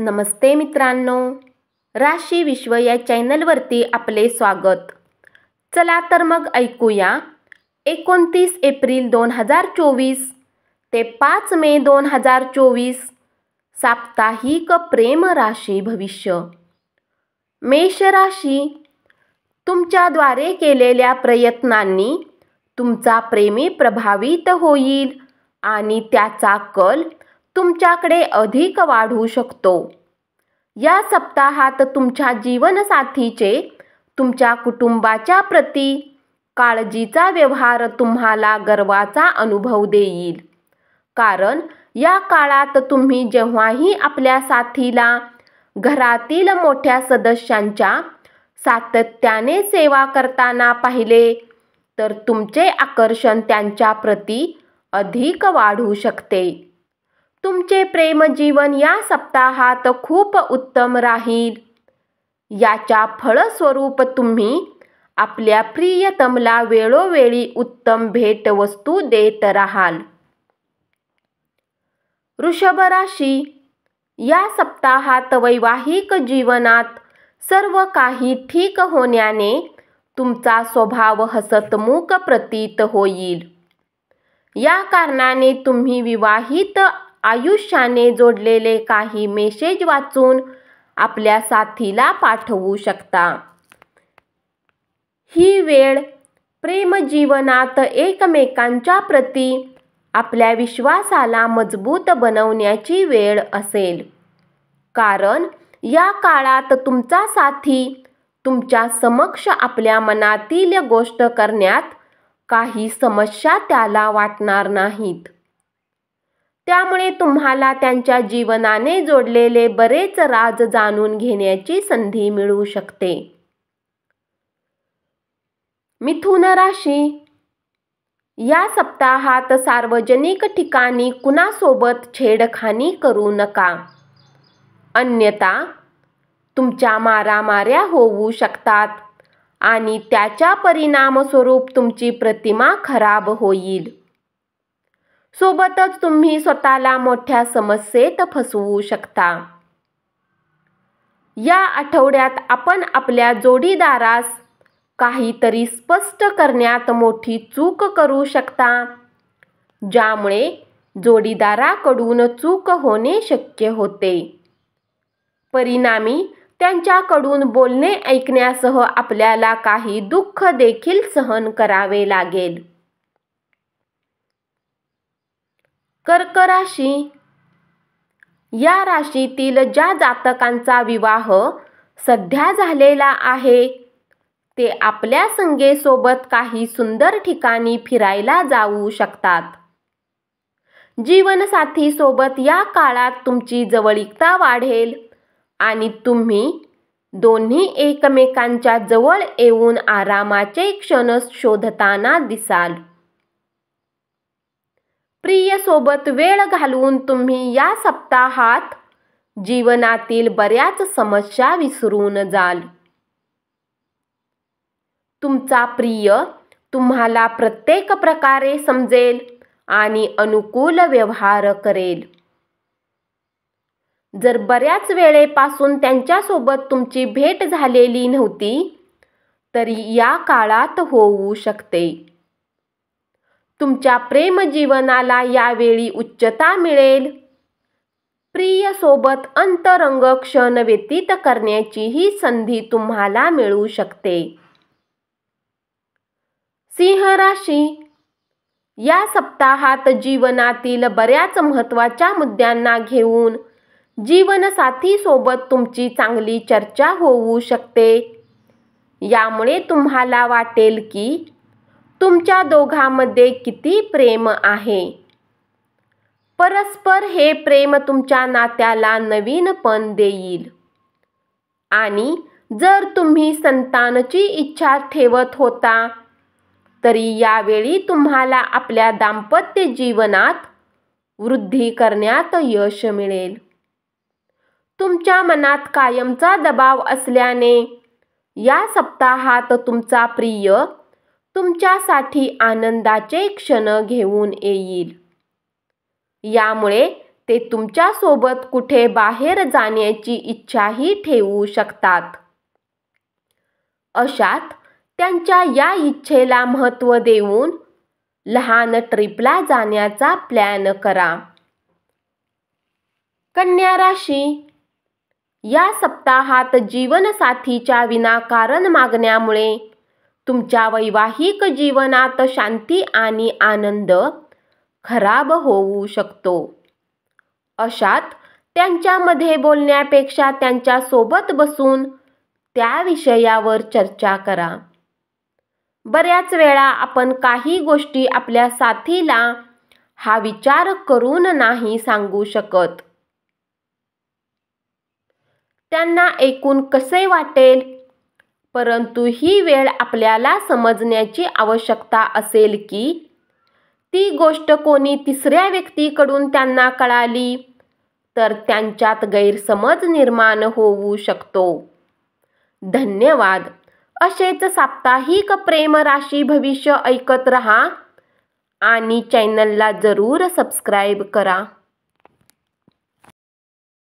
नमस्ते मित्रांनो, राशी विश्व या चॅनलवरती आपले स्वागत. चला तर मग ऐकूया 29 एप्रिल 2024 ते 5 मे 2024 साप्ताहिक प्रेम राशी भविष्य. मेष राशी, तुमच्याद्वारे केलेल्या प्रयत्नांनी तुमचा प्रेमी प्रभावित होईल आणि त्याचा कल तुमच्याकडे अधिक वाढू शकतो. या सप्ताहात तुमच्या जीवनसाथीचे तुमच्या कुटुंबाच्या प्रती काळजीचा व्यवहार तुम्हाला गर्वाचा अनुभव देईल. कारण या काळात तुम्ही जेव्हाही आपल्या साथीला घरातील मोठ्या सदस्यांच्या सातत्याने सेवा करताना पाहिले तर तुमचे आकर्षण त्यांच्या प्रती अधिक वाढू शकते. तुमचे प्रेमजीवन या सप्ताहात खूप उत्तम राहील. याच्या फळस्वरूप तुम्ही आपल्या प्रियतमला वेळोवेळी उत्तम भेटवस्तू देत राहाल. वृषभ राशी, या सप्ताहात वैवाहिक जीवनात सर्व काही ठीक होण्याने तुमचा स्वभाव हसतमुख प्रतीत होईल. या कारणाने तुम्ही विवाहित आयुष्याने जोडलेले काही मेसेज वाचून आपल्या साथीला पाठवू शकता. ही वेळ प्रेमजीवनात एकमेकांच्या प्रती आपल्या विश्वासाला मजबूत बनवण्याची वेळ असेल. कारण या काळात तुमचा साथी तुमच्या समक्ष आपल्या मनातील गोष्ट करण्यात काही समस्या त्याला वाटणार नाहीत. त्यामुळे तुम्हाला त्यांच्या जीवनाने जोडलेले बरेच राज जाणून घेण्याची संधी मिळू शकते. मिथुन राशी, या सप्ताहात सार्वजनिक ठिकाणी कुणासोबत छेडखानी करू नका. अन्यथा तुमच्या मारामाऱ्या होऊ शकतात आणि त्याच्या परिणामस्वरूप तुमची प्रतिमा खराब होईल. सोबतच तुम्ही स्वतःला मोठ्या समस्येत फसवू शकता. या आठवड्यात आपण आपल्या जोडीदारास काहीतरी स्पष्ट करण्यात मोठी चूक करू शकता, ज्यामुळे जोडीदाराकडून चूक होणे शक्य होते. परिणामी त्यांच्याकडून बोलणे ऐकण्यासह आपल्याला काही दुःख देखील सहन करावे लागेल. कर्क राशी, या राशीतील ज्या जातकांचा विवाह सध्या झालेला आहे ते आपल्या संगेसोबत काही सुंदर ठिकाणी फिरायला जाऊ शकतात. जीवनसाथीसोबत या काळात तुमची जवळीकता वाढेल आणि तुम्ही दोन्ही एकमेकांच्या जवळ येऊन आरामाचे क्षण शोधताना दिसाल. प्रिय सोबत वेळ घालवून तुम्ही या सप्ताहात जीवनातील बऱ्याच समस्या विसरून जाल. तुमचा प्रिय तुम्हाला प्रत्येक प्रकारे समजेल आणि अनुकूल व्यवहार करेल. जर बऱ्याच वेळेपासून त्यांच्यासोबत तुमची भेट झालेली नव्हती तरी या काळात होऊ शकते. तुमच्या प्रेमजीवनाला यावेळी उच्चता मिळेल. प्रिय सोबत अंतरंग क्षण व्यतीत करण्याची ही संधी तुम्हाला मिळू शकते. सिंह राशी, या सप्ताहात जीवनातील बऱ्याच महत्त्वाच्या मुद्द्यांना घेऊन जीवनसाथी सोबत तुमची चांगली चर्चा होऊ शकते. यामुळे तुम्हाला वाटेल की तुमच्या दोघांमध्ये किती प्रेम आहे. परस्पर हे प्रेम तुमच्या नात्याला नवीनपण देईल. आणि जर तुम्ही संतानाची इच्छा ठेवत होता तरी यावेळी तुम्हाला आपल्या दाम्पत्य जीवनात वृद्धी करण्यात यश मिळेल. तुमच्या मनात कायमचा दबाव असल्याने या सप्ताहात तुमचा प्रिय तुमच्यासाठी आनंदाचे क्षण घेऊन येईल. यामुळे ते तुमच्यासोबत कुठे बाहेर जाण्याची इच्छाही ठेवू शकतात. अशात त्यांच्या या इच्छेला महत्त्व देऊन लहान ट्रिपला जाण्याचा प्लॅन करा. कन्या राशी, या सप्ताहात जीवनसाथीच्या विनाकारण मागण्यामुळे तुमच्या वैवाहिक जीवनात शांती आणि आनंद खराब होऊ शकतो. अशात त्यांच्यामध्ये बोलण्यापेक्षा त्यांच्यासोबत बसून त्या विषयावर चर्चा करा. बऱ्याच वेळा आपण काही गोष्टी आपल्या साथीला हा विचार करून नाही सांगू शकत. त्यांना ऐकून कसे वाटेल, परंतु ही वेळ आपल्याला समजण्याची आवश्यकता असेल की ती गोष्ट कोणी तिसऱ्या व्यक्तीकडून त्यांना कळाली तर त्यांच्यात गैरसमज निर्माण होऊ शकतो. धन्यवाद. असेच साप्ताहिक प्रेम राशी भविष्य ऐकत रहा आणि चॅनलला जरूर सबस्क्राईब करा.